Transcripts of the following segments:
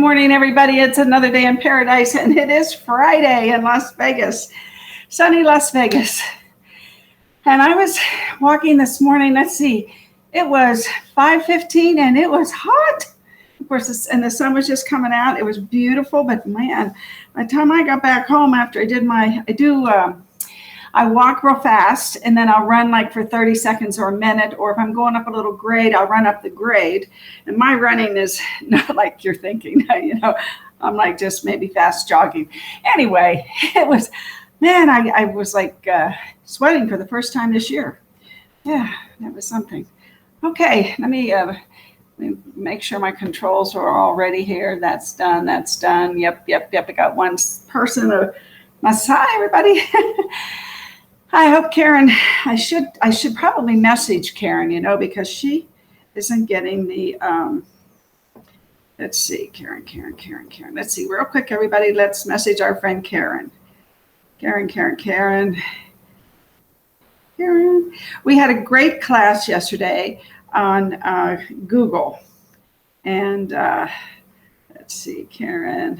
morning, everybody. It's another day in paradise, and it is Friday in Las Vegas, sunny Las Vegas. And I was walking this morning. Let's see, it was 5:15, and it was hot. Of course, and the sun was just coming out. It was beautiful, but man, by the time I got back home after I walk real fast, and then I'll run like for 30 seconds or a minute, or if I'm going up a little grade, I'll run up the grade. And my running is not like you're thinking, I'm like just maybe fast jogging. Anyway, it was, man, I was like sweating for the first time this year. Yeah, that was something. Okay, let me make sure my controls are all ready here. That's done. Yep. I got one person. Hi, everybody. I hope Karen, I should probably message Karen, because she isn't getting the, let's see, Karen. Let's see, real quick, everybody, let's message our friend Karen. Karen. We had a great class yesterday on Google. And let's see, Karen,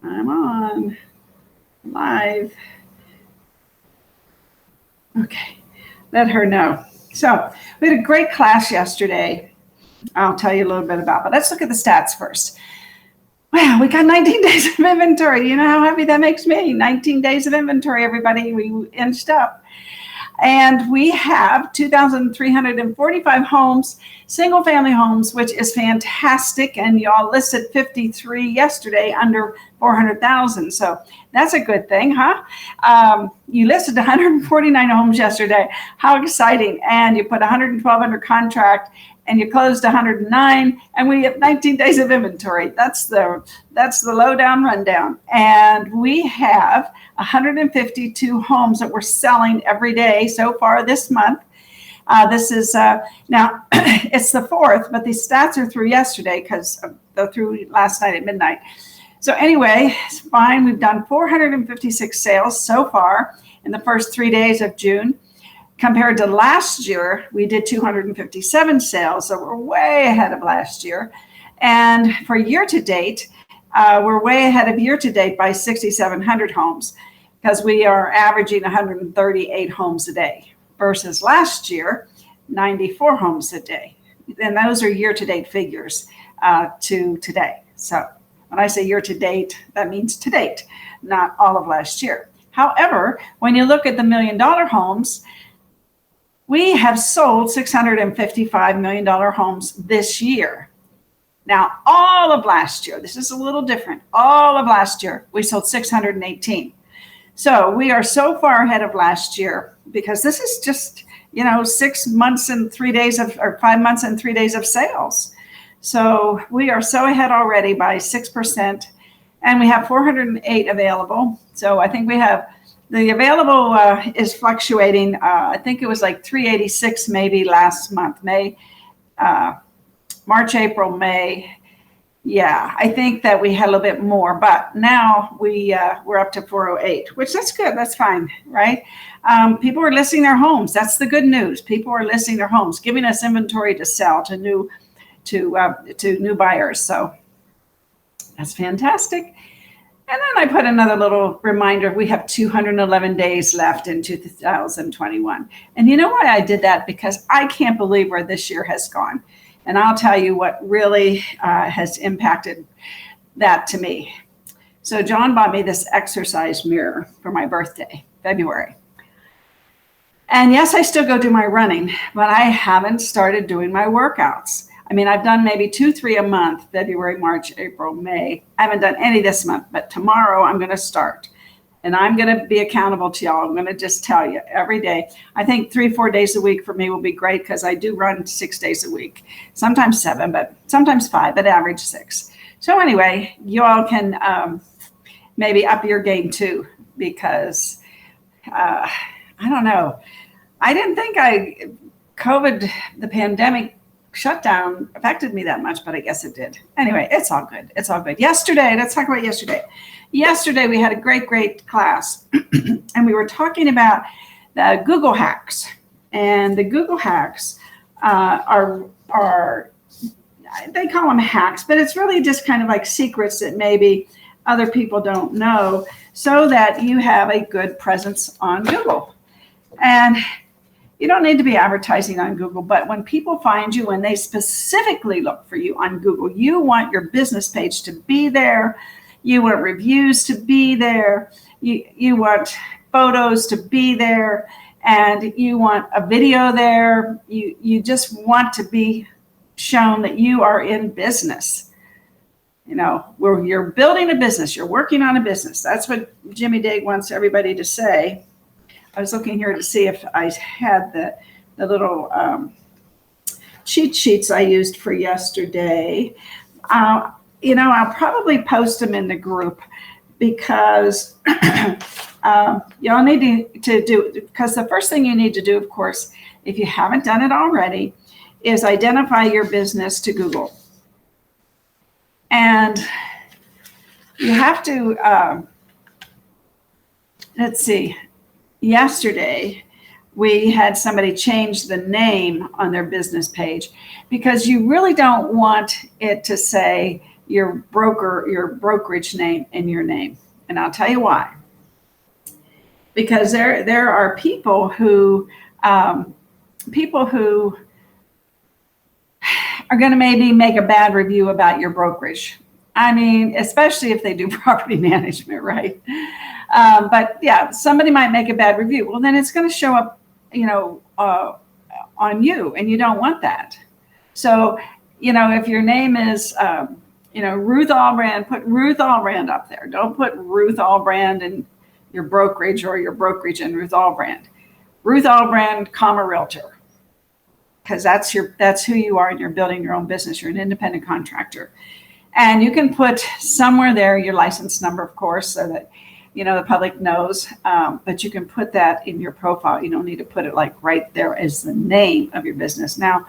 I'm on live. Okay, let her know. So we had a great class yesterday. I'll tell you a little bit about, but let's look at the stats first. Wow, we got 19 days of inventory. You know how happy that makes me? 19 days of inventory, everybody. We inched up. And we have 2,345 homes, single family homes, which is fantastic. And y'all listed 53 yesterday under 400,000. So that's a good thing, huh? You listed 149 homes yesterday. How exciting. And you put 112 under contract, and you closed 109, and we have 19 days of inventory. That's the lowdown rundown. And we have 152 homes that we're selling every day so far this month. This is now it's the 4th, but these stats are through yesterday because they're through last night at midnight. So anyway, it's fine. We've done 456 sales so far in the first 3 days of June. Compared to last year, we did 257 sales, so we're way ahead of last year. And for year to date, we're way ahead of year to date by 6,700 homes because we are averaging 138 homes a day versus last year, 94 homes a day. And those are year to date figures to today. So when I say year to date, that means to date, not all of last year. However, when you look at the $1 million homes, we have sold $655 million homes this year. Now, all of last year, this is a little different. All of last year, we sold 618. So we are so far ahead of last year because this is just, 6 months and 3 days or 5 months and 3 days of sales. So we are so ahead already by 6%, and we have 408 available. So I think we have the available is fluctuating. I think it was like 386 maybe last month, March, April, May. Yeah, I think that we had a little bit more, but now we're up to 408, which that's good. That's fine, right? People are listing their homes. That's the good news. People are listing their homes, giving us inventory to sell to new buyers. So that's fantastic. And then I put another little reminder. We have 211 days left in 2021. And you know why I did that? Because I can't believe where this year has gone. And I'll tell you what really has impacted that to me. So John bought me this exercise mirror for my birthday, February. And yes, I still go do my running, but I haven't started doing my workouts. I mean, I've done maybe 2-3 a month, February, March, April, May. I haven't done any this month, but tomorrow I'm going to start. And I'm going to be accountable to y'all. I'm going to just tell you every day. I think 3-4 days a week for me will be great because I do run 6 days a week, sometimes 7, but sometimes 5, but average 6. So anyway, you all can maybe up your game too, because I don't know. I didn't think COVID, the pandemic, shutdown affected me that much, but I guess it did. Anyway, it's all good. Yesterday, let's talk about yesterday. Yesterday, we had a great class, and we were talking about the Google hacks. And the Google hacks are they call them hacks, but it's really just kind of like secrets that maybe other people don't know, so that you have a good presence on Google. And you don't need to be advertising on Google, but when people find you, when they specifically look for you on Google, you want your business page to be there. You want reviews to be there. You want photos to be there, and you want a video there. You just want to be shown that you are in business. You know, where you're building a business, you're working on a business. That's what Jimmy Dague wants everybody to say. I was looking here to see if I had the little cheat sheets I used for yesterday. You know, I'll probably post them in the group, because you'll need to do, because the first thing you need to do, of course, if you haven't done it already, is identify your business to Google. And you have to, let's see, yesterday we had somebody change the name on their business page, because you really don't want it to say your brokerage name in your name. And I'll tell you why. Because there are people who are going to maybe make a bad review about your brokerage. I mean, especially if they do property management, right? But yeah, somebody might make a bad review. Well, then it's going to show up, you know, on you, and you don't want that. So, you know, if your name is, you know, Ruth Allbrand, put Ruth Allbrand up there. Don't put Ruth Allbrand in your brokerage, or your brokerage and Ruth Allbrand. Ruth Allbrand, comma, realtor. Because that's who you are, and you're building your own business. You're an independent contractor. And you can put somewhere there your license number, of course, so that, you know, the public knows. But you can put that in your profile. You don't need to put it like right there as the name of your business. Now,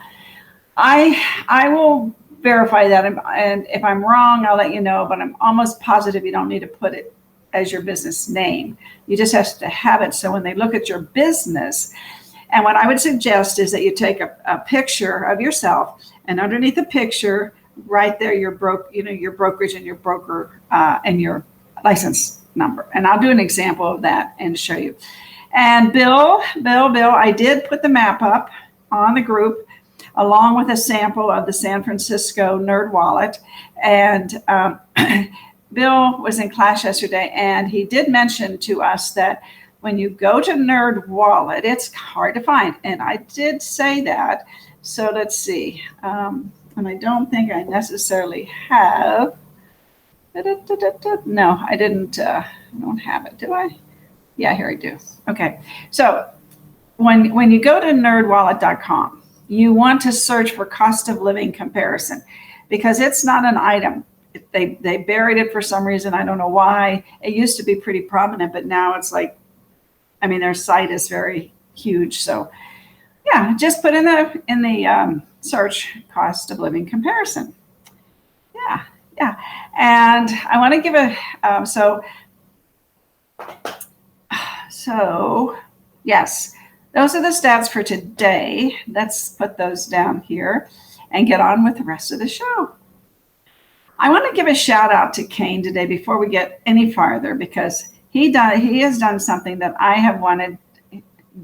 I will verify that, and if I'm wrong, I'll let you know, but I'm almost positive you don't need to put it as your business name. You just have to have it, so when they look at your business, and what I would suggest is that you take a picture of yourself, and underneath the picture, right there, your brokerage and your broker and your license number. And I'll do an example of that and show you. And Bill, I did put the map up on the group, along with a sample of the San Francisco Nerd Wallet. And Bill was in class yesterday, and he did mention to us that when you go to Nerd Wallet, it's hard to find. And I did say that. So let's see. And I don't think I necessarily have. No, I didn't. I don't have it, do I? Yeah, here I do. Okay. So when you go to nerdwallet.com, you want to search for cost of living comparison, because it's not an item. They buried it for some reason. I don't know why. It used to be pretty prominent, but now it's like, I mean, their site is very huge. So yeah, just put in the search cost of living comparison. Yeah. And I want to give so yes, those are the stats for today. Let's put those down here and get on with the rest of the show. I want to give a shout out to Kane today before we get any farther, because he has done something that I have wanted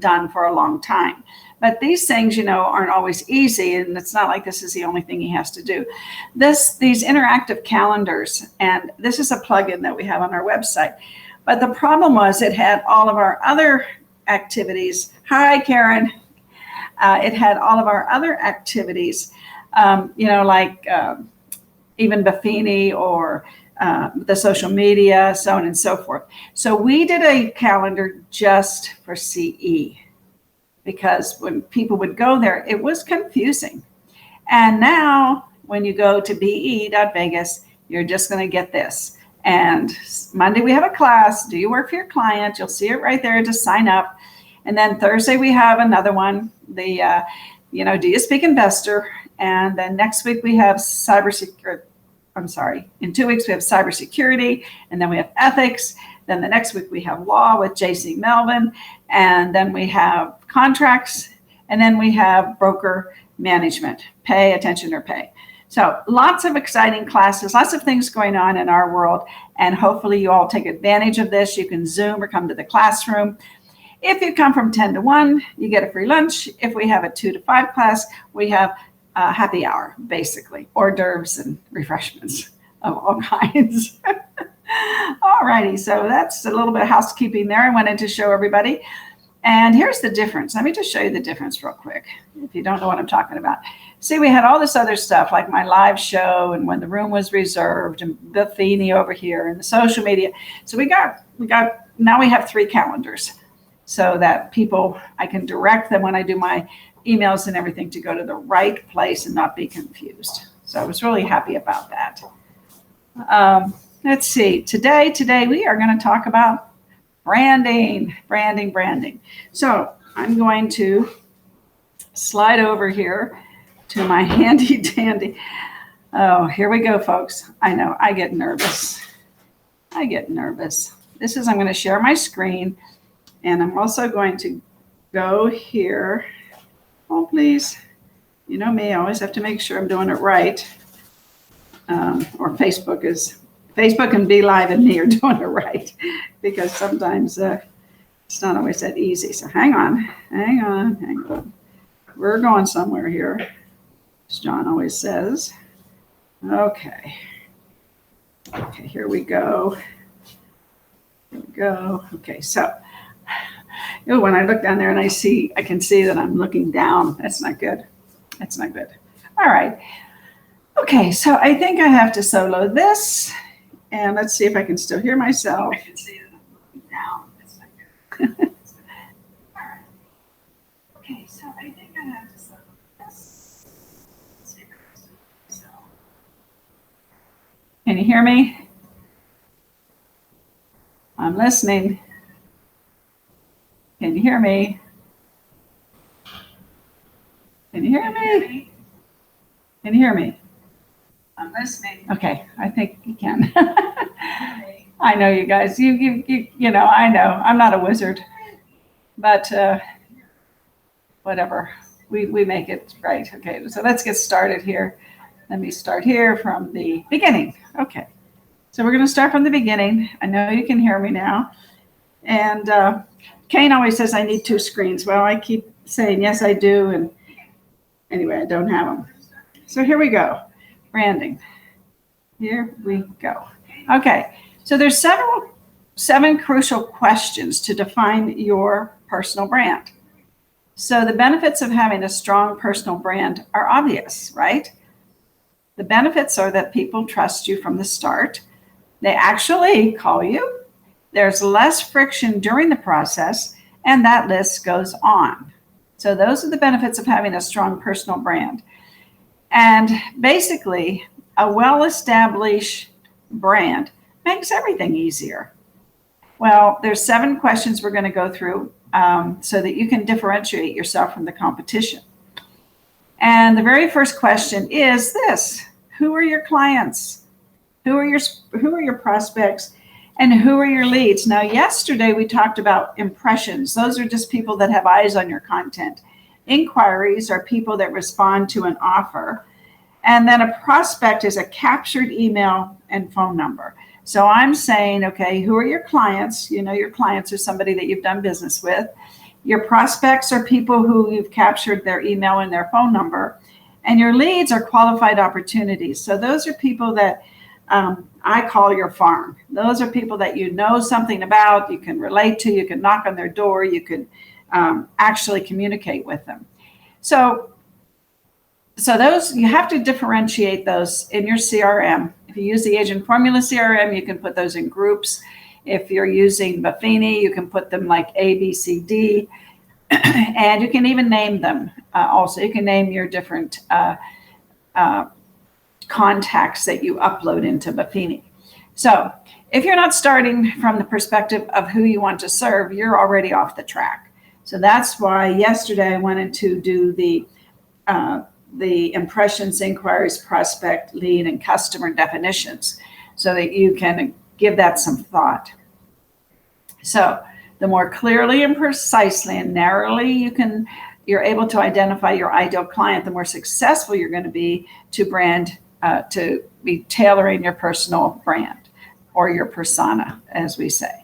done for a long time. But these things, you know, aren't always easy, and it's not like this is the only thing he has to do. These interactive calendars, and this is a plugin that we have on our website. But the problem was it had all of our other activities. Hi, Karen. It had all of our other activities, you know, like even Buffini or the social media, so on and so forth. So we did a calendar just for CE, because when people would go there, it was confusing. And now when you go to be.vegas, you're just going to get this. And Monday we have a class. Do you work for your client? You'll see it right there to sign up. And then Thursday we have another one. The you know, do you speak investor? And then next week we have cybersecurity. I'm sorry. In 2 weeks we have cybersecurity, and then we have ethics. Then the next week we have law with JC Melvin, and then we have contracts, and then we have broker management, pay attention or pay. So lots of exciting classes, lots of things going on in our world. And hopefully you all take advantage of this. You can Zoom or come to the classroom. If you come from 10 to 1, you get a free lunch. If we have a 2 to 5 class, we have a happy hour, basically, hors d'oeuvres and refreshments of all kinds. All righty, so that's a little bit of housekeeping there I wanted to show everybody. And here's the difference. Let me just show you the difference real quick, if you don't know what I'm talking about. See, we had all this other stuff like my live show and when the room was reserved and Buffini over here and the social media. So now we have 3 calendars so that people, I can direct them when I do my emails and everything to go to the right place and not be confused. So I was really happy about that. Let's see, today we are going to talk about branding. So I'm going to slide over here to my handy dandy. Oh, here we go, folks. I know, I get nervous. This is, I'm going to share my screen, and I'm also going to go here. Oh, please. You know me, I always have to make sure I'm doing it right. Or Facebook and Be Live and me are doing it right, because sometimes it's not always that easy. So hang on. We're going somewhere here, as John always says. Okay, here we go. Okay, so when I look down there and I can see that I'm looking down. That's not good. All right. Okay, so I think I have to solo this. And let's see if I can still hear myself. I can see that I'm looking down. That's not good. All right. Okay, so I think I have to solo this. Let's see if I can still hear myself. Can you hear me? I'm listening. Can you hear me? Can you hear me? I'm listening. Okay, I think you can. I know you guys. You know. I know. I'm not a wizard, but whatever. We make it right. Okay, so let's get started here. Let me start here from the beginning. Okay, so we're going to start from the beginning. I know you can hear me now. And Kane always says I need 2 screens. Well, I keep saying yes, I do, and anyway, I don't have them. So here we go. Branding. Here we go. Okay, so there's 7 crucial questions to define your personal brand. So the benefits of having a strong personal brand are obvious, right? The benefits are that people trust you from the start. They actually call you. There's less friction during the process, and that list goes on. So those are the benefits of having a strong personal brand. And basically, a well-established brand makes everything easier. Well, there's 7 questions we're going to go through so that you can differentiate yourself from the competition. And the very first question is this: who are your clients? Who are your prospects? And who are your leads? Now, yesterday we talked about impressions. Those are just people that have eyes on your content. Inquiries are people that respond to an offer. And then a prospect is a captured email and phone number. So I'm saying, okay, who are your clients? You know, your clients are somebody that you've done business with. Your prospects are people who you've captured their email and their phone number. And your leads are qualified opportunities. So those are people that I call your farm. Those are people that you know something about, you can relate to, you can knock on their door, you can actually communicate with them. So those, you have to differentiate those in your CRM. If you use the Agent Formula CRM, you can put those in groups. If you're using Buffini, you can put them like A, B, C, D, and you can even name them. Also, you can name your different contacts that you upload into Buffini. So if you're not starting from the perspective of who you want to serve, you're already off the track. So that's why yesterday I wanted to do the impressions, inquiries, prospect, lead, and customer definitions so that you can give that some thought. So the more clearly and precisely and narrowly you can you're able to identify your ideal client, the more successful you're going to be to be tailoring your personal brand or your persona, as we say.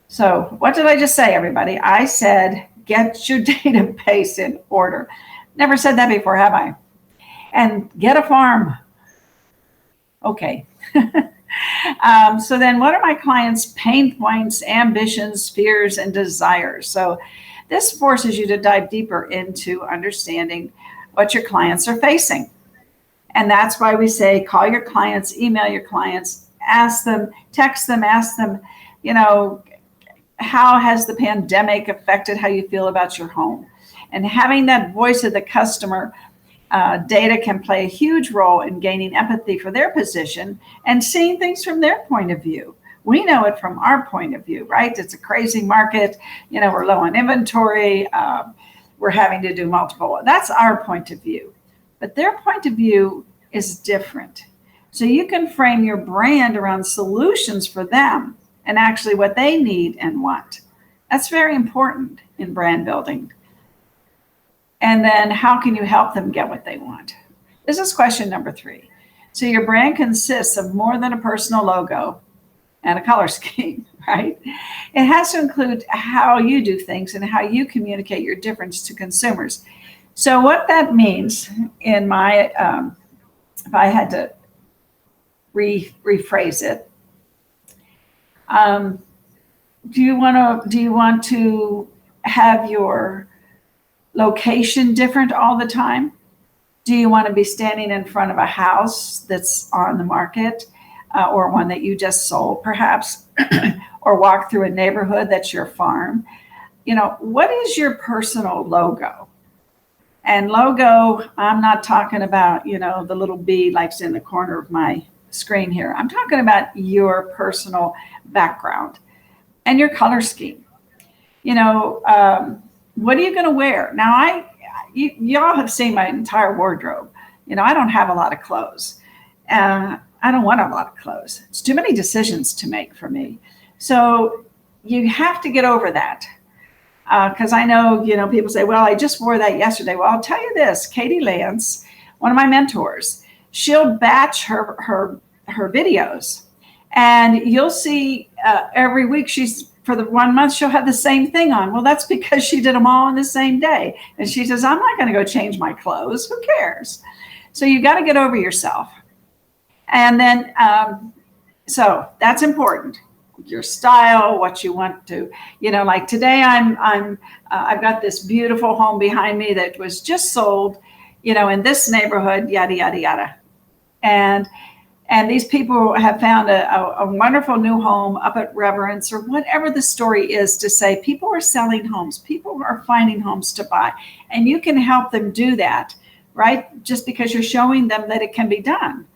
So what did I just say, everybody? I said, get your database in order. Never said that before, have I? And get a farm. Okay. So then what are my clients' pain points, ambitions, fears, and desires? So this forces you to dive deeper into understanding what your clients are facing. And that's why we say, call your clients, email your clients, ask them, text them, ask them, how has the pandemic affected how you feel about your home? And having that voice of the customer data can play a huge role in gaining empathy for their position and seeing things from their point of view. We know it from our point of view, right? It's a crazy market. We're low on inventory. We're having to do multiple. That's our point of view. But their point of view is different. So you can frame your brand around solutions for them and actually what they need and want. That's very important in brand building. And then how can you help them get what they want? This is question number 3. So your brand consists of more than a personal logo and a color scheme, right? It has to include how you do things and how you communicate your difference to consumers. So what that means in my, if I had to rephrase it, do you want to have your location different all the time? Do you want to be standing in front of a house that's on the market or one that you just sold perhaps, or walk through a neighborhood that's your farm? What is your personal logo? And logo, I'm not talking about, the little bee like's in the corner of my screen here. I'm talking about your personal background and your color scheme. What are you going to wear? Now, y'all have seen my entire wardrobe. I don't have a lot of clothes. I don't want a lot of clothes. It's too many decisions to make for me. So you have to get over that. Because I know, people say, well, I just wore that yesterday. Well, I'll tell you this, Katie Lance, one of my mentors, she'll batch her videos. And you'll see every week for the 1 month, she'll have the same thing on. Well, that's because she did them all on the same day. And she says, I'm not going to go change my clothes. Who cares? So you got to get over yourself. And then, so that's important. Your style, what you want to, like today I've got this beautiful home behind me that was just sold, in this neighborhood, yada, yada, yada. And these people have found a wonderful new home up at Reverence or whatever the story is to say people are selling homes. People are finding homes to buy. And you can help them do that, right? Just because you're showing them that it can be done.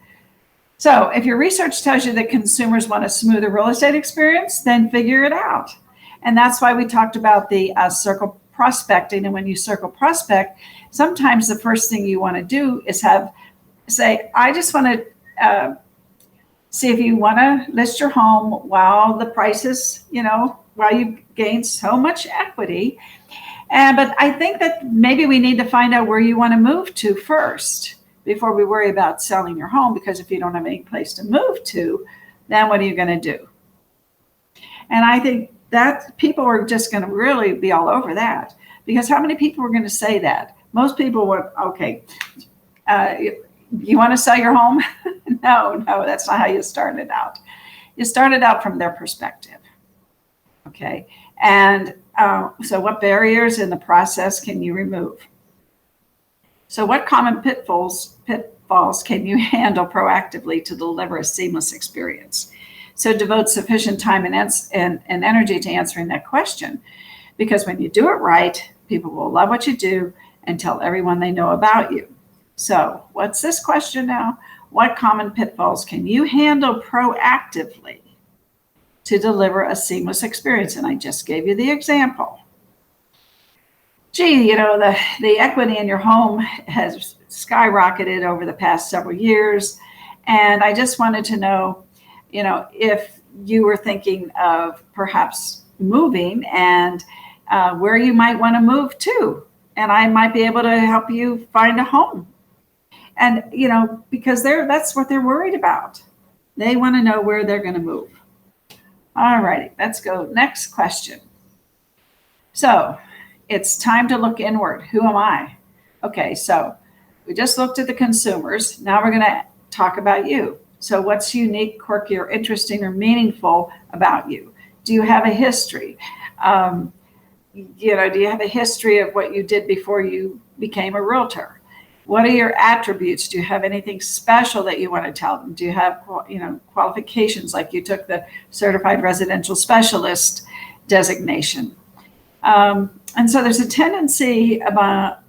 So if your research tells you that consumers want a smoother real estate experience, then figure it out. And that's why we talked about the circle prospecting. And when you circle prospect, sometimes the first thing you want to do is say, I just want to see if you want to list your home while the prices, while you gain so much equity. But I think that maybe we need to find out where you want to move to first before we worry about selling your home, because if you don't have any place to move to, then what are you going to do? And I think that people are just going to really be all over that, because how many people are going to say that? Most people would, okay, you want to sell your home? No, that's not how you started out. You started out from their perspective. Okay. And so what barriers in the process can you remove? So what common pitfalls can you handle proactively to deliver a seamless experience? So devote sufficient time and energy to answering that question, because when you do it right, people will love what you do and tell everyone they know about you. So what's this question now? What common pitfalls can you handle proactively to deliver a seamless experience? And I just gave you the example. Gee, the equity in your home has skyrocketed over the past several years. And I just wanted to know, if you were thinking of perhaps moving and where you might want to move to. and I might be able to help you find a home. And, because that's what they're worried about. They want to know where they're going to move. All righty, let's go. Next question. So it's time to look inward. Who am I? Okay, so we just looked at the consumers. Now we're going to talk about you. So what's unique, quirky, or interesting, or meaningful about you? Do you have a history? Do you have a history of what you did before you became a realtor? What are your attributes? Do you have anything special that you want to tell them? Do you have, qualifications, like you took the certified residential specialist designation? And so there's a tendency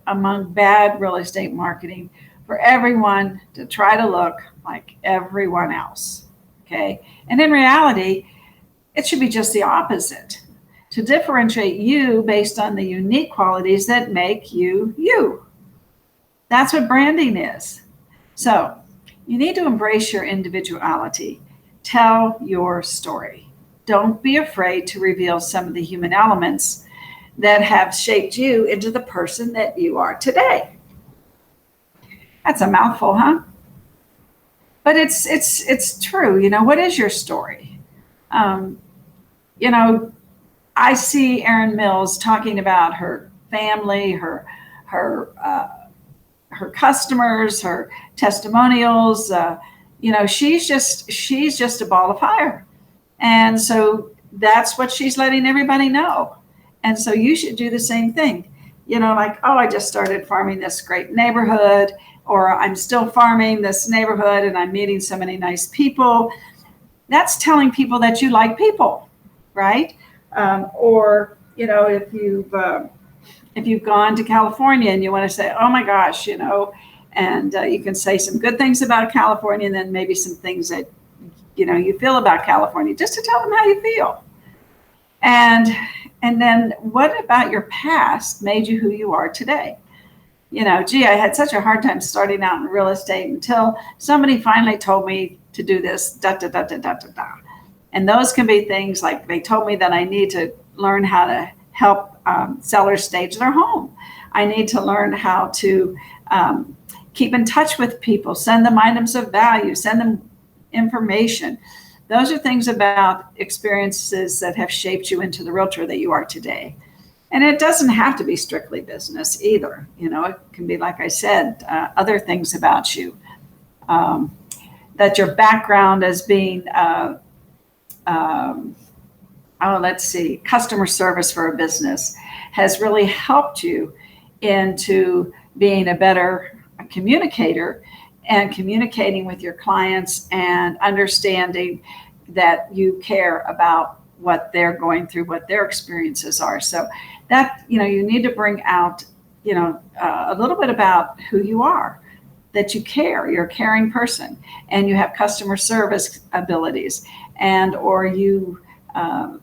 among bad real estate marketing for everyone to try to look like everyone else. Okay. And in reality, it should be just the opposite, to differentiate you based on the unique qualities that make you you. That's what branding is. So you need to embrace your individuality. Tell your story. Don't be afraid to reveal some of the human elements that have shaped you into the person that you are today. That's a mouthful, huh? But it's true. What is your story? I see Erin Mills talking about her family, her customers, her testimonials. She's just a ball of fire, and so that's what she's letting everybody know. And so you should do the same thing. Like, oh, I just started farming this great neighborhood, or I'm still farming this neighborhood and I'm meeting so many nice people. That's telling people that you like people, right? Or if you've gone to California and you want to say, oh my gosh, and you can say some good things about California, and then maybe some things that you feel about California, just to tell them how you feel. And then what about your past made you who you are today? I had such a hard time starting out in real estate until somebody finally told me to do this, da, da, da, da, da, da, da. And those can be things like, they told me that I need to learn how to help sellers stage their home. I need to learn how to keep in touch with people, send them items of value, send them information. Those are things about experiences that have shaped you into the realtor that you are today. And it doesn't have to be strictly business either. It can be, like I said, other things about you. That your background as being, customer service for a business has really helped you into being a better communicator and communicating with your clients and understanding that you care about what they're going through, what their experiences are. So that, you need to bring out, a little bit about who you are, that you care, you're a caring person, and you have customer service abilities, and, or you're a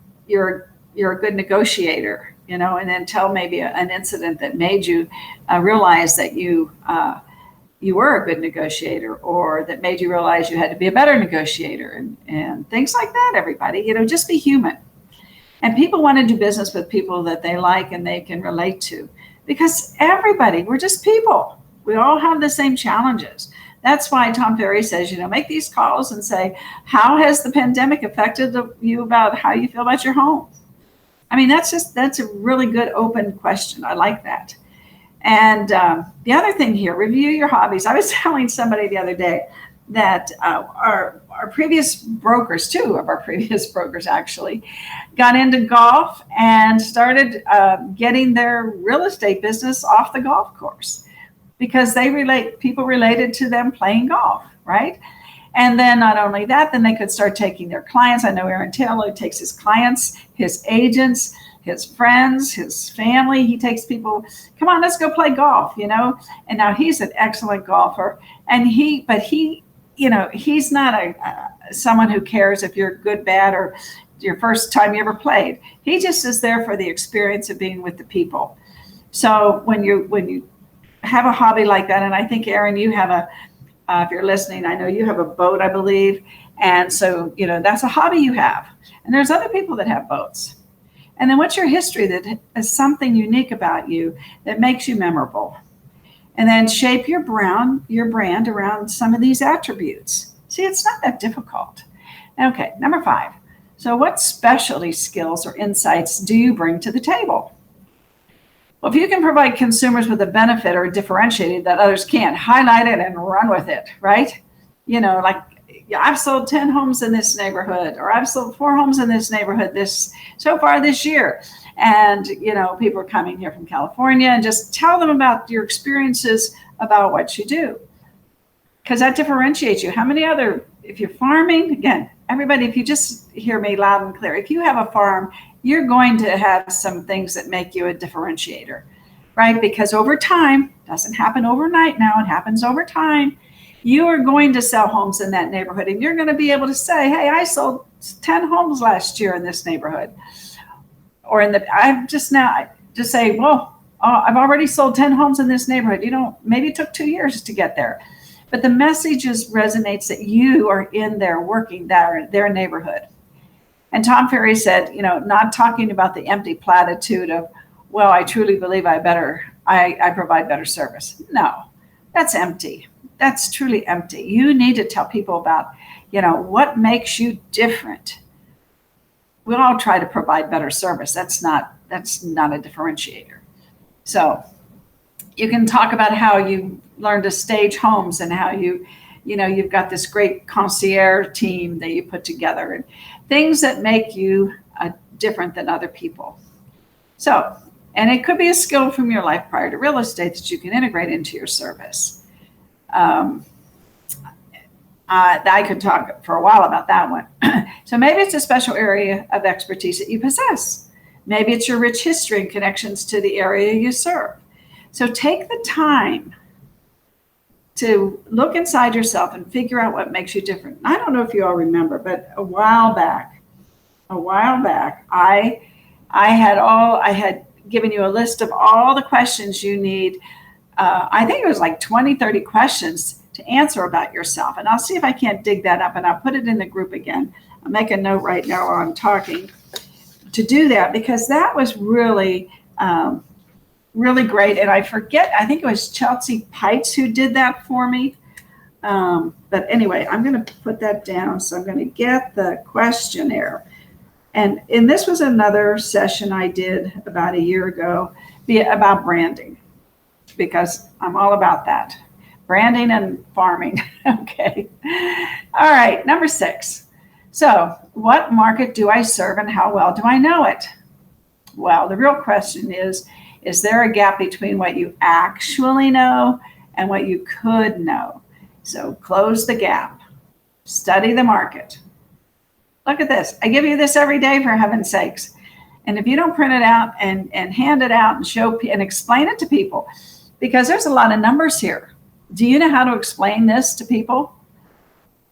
good negotiator, and then tell maybe an incident that made you realize that you were a good negotiator, or that made you realize you had to be a better negotiator, and things like that. Everybody, just be human. And people want to do business with people that they like and they can relate to, because we're just people. We all have the same challenges. That's why Tom Ferry says, make these calls and say, how has the pandemic affected you about how you feel about your home? I mean, that's a really good open question. I like that. And the other thing here, review your hobbies. I was telling somebody the other day that our previous brokers, two of our previous brokers actually, got into golf and started getting their real estate business off the golf course, because people related to them playing golf, right? And then not only that, then they could start taking their clients. I know Aaron Taylor takes his clients, his agents, his friends, his family. He takes people, come on, let's go play golf, and now he's an excellent golfer. And he's not someone who cares if you're good, bad, or your first time you ever played. He just is there for the experience of being with the people. So when you have a hobby like that, and I think, Aaron, you have if you're listening, I know you have a boat, I believe. And so, that's a hobby you have. And there's other people that have boats. And then what's your history that is something unique about you that makes you memorable? And then shape your brand around some of these attributes. See, it's not that difficult. Okay, number 5. So what specialty skills or insights do you bring to the table? Well, if you can provide consumers with a benefit or a differentiator that others can't, highlight it and run with it, right? Like, I've sold 10 homes in this neighborhood, or I've sold 4 homes in this neighborhood so far this year. And, people are coming here from California, and just tell them about your experiences about what you do. Because that differentiates you. If you're farming, again, everybody, if you just hear me loud and clear, if you have a farm, you're going to have some things that make you a differentiator, right? Because over time, doesn't happen overnight now, it happens over time. You are going to sell homes in that neighborhood, and you're going to be able to say, hey, I sold 10 homes last year in this neighborhood. Or I've just say, well, I've already sold 10 homes in this neighborhood. Maybe it took 2 years to get there. But the message resonates that you are in there working their neighborhood. And Tom Ferry said, not talking about the empty platitude of, well, I truly believe I provide better service. No, that's empty. That's truly empty. You need to tell people about, what makes you different. We all try to provide better service. That's not a differentiator. So you can talk about how you learn to stage homes and how you've got this great concierge team that you put together, and things that make you different than other people. So, and it could be a skill from your life prior to real estate that you can integrate into your service. I could talk for a while about that one. So maybe it's a special area of expertise that you possess. Maybe it's your rich history and connections to the area you serve. So take the time to look inside yourself and figure out what makes you different. I don't know if you all remember, but a while back, I had given you a list of all the questions you need. I think it was like 20, 30 questions to answer about yourself. And I'll see if I can't dig that up, and I'll put it in the group again. I'll make a note right now while I'm talking to do that, because that was really, really great. And I think it was Chelsea Pites who did that for me. But anyway, I'm going to put that down. So I'm going to get the questionnaire. And this was another session I did about a year ago about branding, because I'm all about that. Branding and farming. Okay. All right. Number 6. So what market do I serve and how well do I know it? Well, the real question is there a gap between what you actually know and what you could know? So close the gap. Study the market. Look at this. I give you this every day, for heaven's sakes. And if you don't print it out and hand it out and show and explain it to people, because there's a lot of numbers here. Do you know how to explain this to people?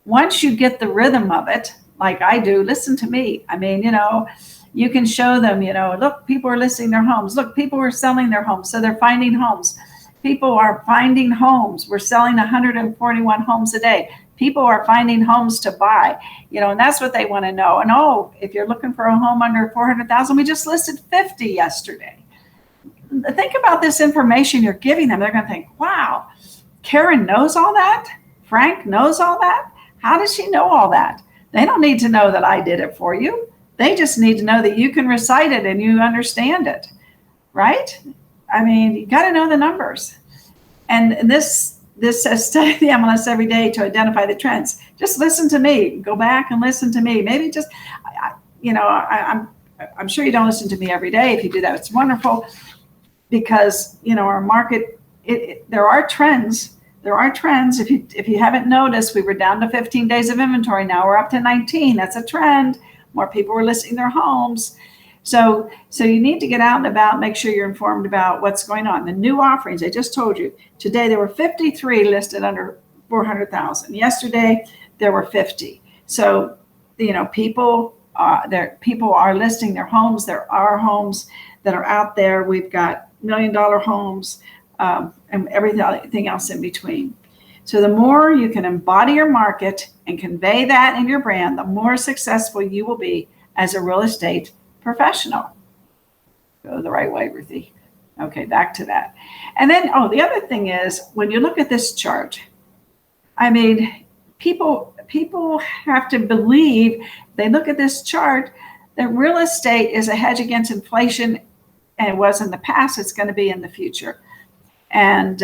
Once you get the rhythm of it, like I do, listen to me. I mean, you can show them, look, people are listing their homes. Look, people are selling their homes. So they're finding homes. People are finding homes. We're selling 141 homes a day. People are finding homes to buy, and that's what they want to know. And if you're looking for a home under 400,000, we just listed 50 yesterday. Think about this information you're giving them. They're going to think, wow, Karen knows all that. Frank knows all that. How does she know all that? They don't need to know that I did it for you. They just need to know that you can recite it and you understand it, right? I mean, you got to know the numbers. And this says study the MLS every day to identify the trends. Just listen to me. Go back and listen to me. Maybe just, I'm sure you don't listen to me every day. If you do that, it's wonderful, because our market, there are trends. There are trends. If you haven't noticed, we were down to 15 days of inventory. Now we're up to 19. That's a trend. More people are listing their homes. So you need to get out and about, make sure you're informed about what's going on. The new offerings, I just told you, today there were 53 listed under 400,000. Yesterday there were 50. So, people are listing their homes. There are homes that are out there. We've got $1 million homes, and everything else in between. So the more you can embody your market and convey that in your brand, the more successful you will be as a real estate professional. Go the right way, Ruthie. Okay, back to that. And then, oh, the other thing is when you look at this chart, I mean, people have to believe, they look at this chart, that real estate is a hedge against inflation, and it was in the past, it's going to be in the future. And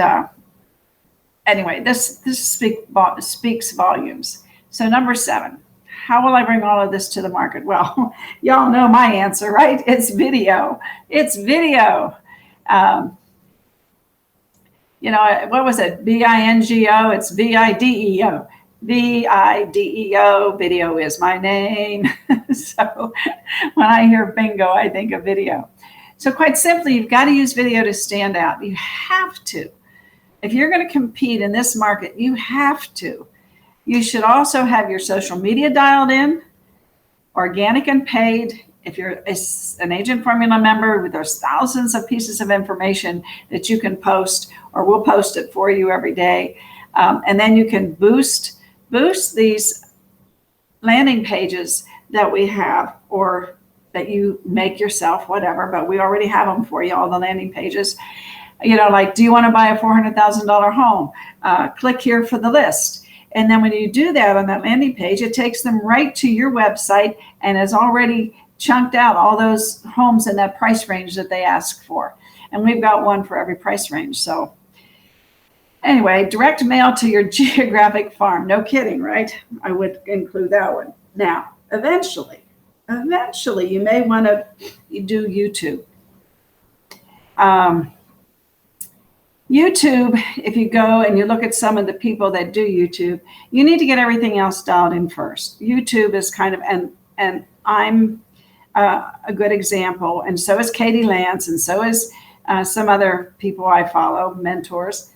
anyway, this speaks volumes. So number 7, how will I bring all of this to the market? Well, y'all know my answer, right? It's video. It's video. You know, what was it? BINGO? It's VIDEO. VIDEO. Video is my name. So when I hear bingo, I think of video. So quite simply, you've got to use video to stand out. You have to. If you're going to compete in this market, you have to. You should also have your social media dialed in, organic and paid. If you're an agent formula member, there's thousands of pieces of information that you can post, or we'll post it for you every day. And then you can boost these landing pages that we have, or that you make yourself, whatever, but we already have them for you, all the landing pages. You know, like, do you want to buy a $400,000 home? Click here for the list. And then when you do that on that landing page, it takes them right to your website and has already chunked out all those homes in that price range that they ask for. And we've got one for every price range. So anyway, direct mail to your geographic farm. No kidding, right? I would include that one. Now, eventually, you may want to do YouTube. YouTube, if you go and you look at some of the people that do YouTube, you need to get everything else dialed in first. YouTube is kind of, and I'm a good example, and so is Katie Lance, and so is some other people I follow, mentors.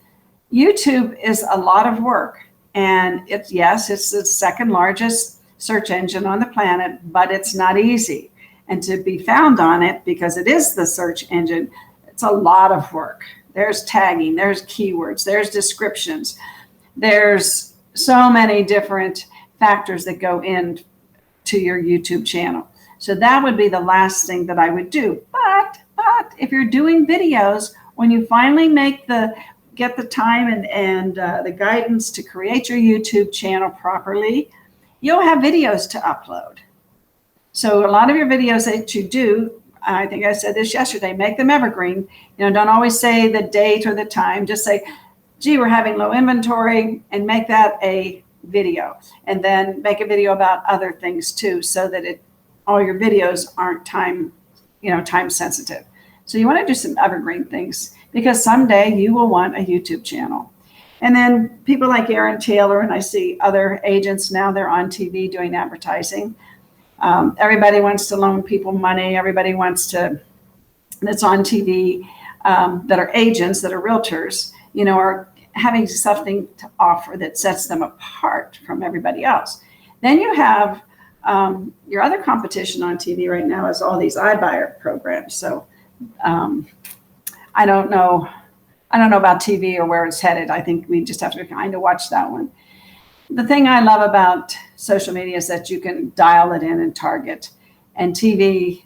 YouTube is a lot of work, and it's the second largest search engine on the planet, but it's not easy. And to be found on it, because it is the search engine, it's a lot of work. There's tagging, there's keywords, there's descriptions. There's so many different factors that go into your YouTube channel. So that would be the last thing that I would do. But if you're doing videos, when you finally get the time and the guidance to create your YouTube channel properly, you'll have videos to upload. So a lot of your videos that you do, I think I said this yesterday, make them evergreen. You know, don't always say the date or the time. Just say, gee, we're having low inventory, and make that a video. And then make a video about other things too, so that all your videos aren't time sensitive. So you want to do some evergreen things, because someday you will want a YouTube channel. And then people like Aaron Taylor, and I see other agents now, they're on TV doing advertising. Everybody wants to loan people money. Everybody wants to, that's on TV, that are agents, that are realtors, are having something to offer that sets them apart from everybody else. Then you have your other competition on TV right now is all these iBuyer programs. So I don't know about TV or where it's headed. I think we just have to kind of watch that one. The thing I love about social media is that you can dial it in and target. And TV,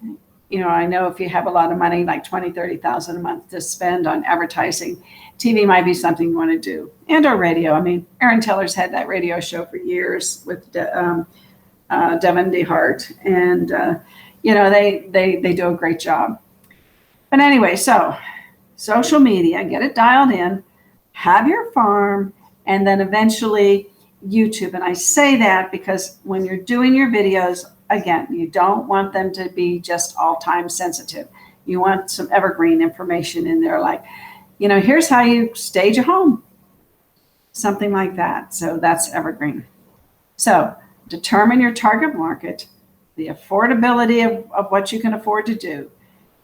I know if you have a lot of money, like $20,000, $30,000 a month to spend on advertising, TV might be something you want to do. And or radio. I mean, Aaron Teller's had that radio show for years with Devin DeHart. And, they do a great job. But anyway, so social media, get it dialed in, have your farm, and then eventually YouTube. And I say that because when you're doing your videos, again, you don't want them to be just all time sensitive. You want some evergreen information in there, like, here's how you stage a home, something like that. So that's evergreen. So determine your target market, the affordability of what you can afford to do,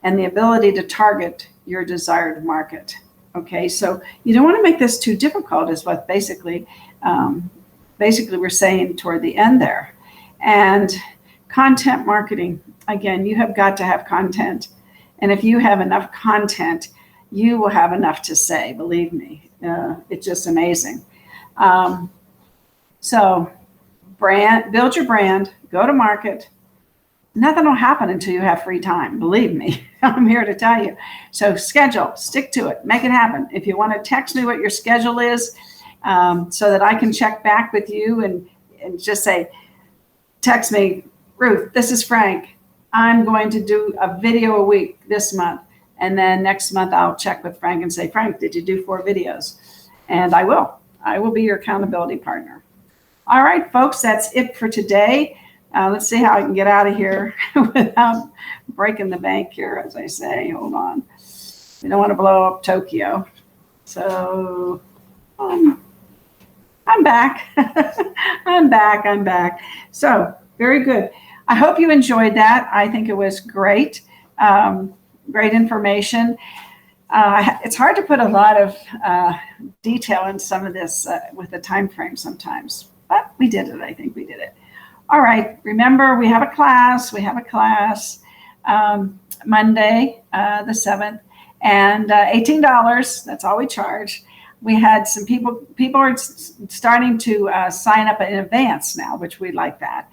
and the ability to target your desired market. Okay, so you don't want to make this too difficult, is what basically we're saying toward the end there. And content marketing, again, you have got to have content. And if you have enough content, you will have enough to say, believe me. It's just amazing. So build your brand, go to market, nothing will happen until you have free time. Believe me, I'm here to tell you. So schedule, stick to it, make it happen. If you want to text me what your schedule is, so that I can check back with you and just say, text me, Ruth, this is Frank. I'm going to do a video a week this month. And then next month I'll check with Frank and say, Frank, did you do 4 videos? And I will. I will be your accountability partner. All right, folks, that's it for today. Let's see how I can get out of here without breaking the bank here, as I say. Hold on. We don't want to blow up Tokyo. So I'm back. I'm back. So very good. I hope you enjoyed that. I think it was great. Great information. It's hard to put a lot of detail in some of this with the time frame sometimes, but we did it. I think we did it. All right. Remember, we have a class. Monday, the 7th, and $18. That's all we charge. We had some people are starting to sign up in advance now, which we like that.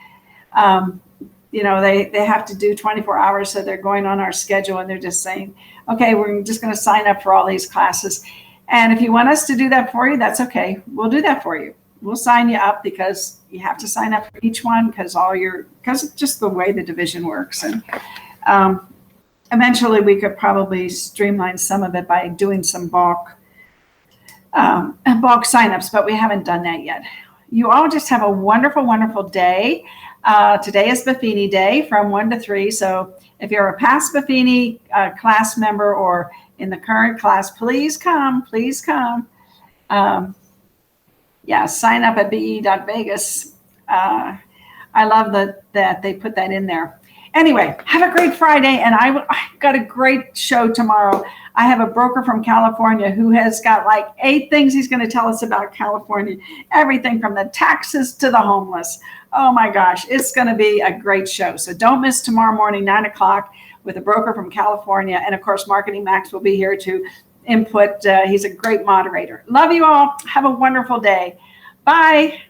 They have to do 24 hours, so they're going on our schedule and they're just saying, okay, we're just going to sign up for all these classes. And if you want us to do that for you, that's okay. We'll do that for you. We'll sign you up, because you have to sign up for each one because of just the way the division works. And eventually we could probably streamline some of it by doing some bulk signups, but we haven't done that yet. You all just have a wonderful, wonderful day. Today is Buffini Day from 1 to 3. So if you're a past Buffini class member or in the current class, please come. Sign up at be.vegas. I love that they put that in there. Anyway, have a great Friday, and I've got a great show tomorrow. I have a broker from California who has got like 8 things he's going to tell us about California, everything from the taxes to the homeless. Oh my gosh, it's going to be a great show. So don't miss tomorrow morning, 9 o'clock, with a broker from California. And of course, Marketing Max will be here to input. He's a great moderator. Love you all. Have a wonderful day. Bye.